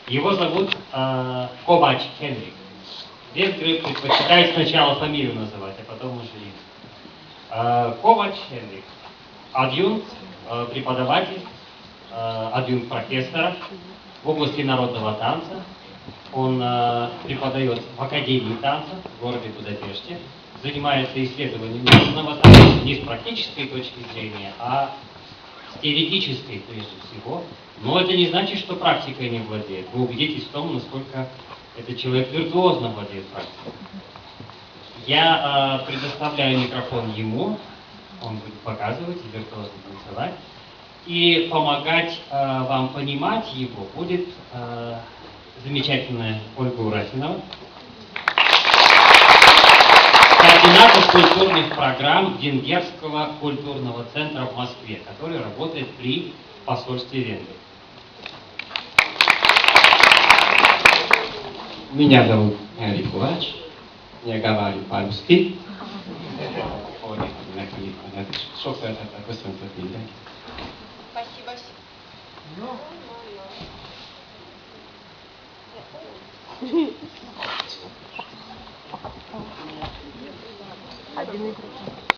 Его зовут Ковач Хенрик. Венгры предпочитают сначала фамилию называть, а потом уже имя. Ковач Хенрик. Адъюнкт, преподаватель, адъюнкт профессора в области народного танца. Он преподает в Академии танца в городе Будапеште. Занимается исследованием народного танца не с практической точки зрения, а с теоретической прежде всего. Но это не значит, что практикой не владеет. Вы убедитесь в том, насколько этот человек виртуозно владеет практикой. Я предоставляю микрофон ему, он будет показывать и виртуозно танцевать. И помогать вам понимать его будет замечательная Ольга Урафинова, координатор культурных программ Венгерского культурного центра в Москве, который работает при посольстве Венгрии. Меня зовут Энрик Ковач, я говорю по-русски. Что это такое симпатия? Спасибо. Один и другой.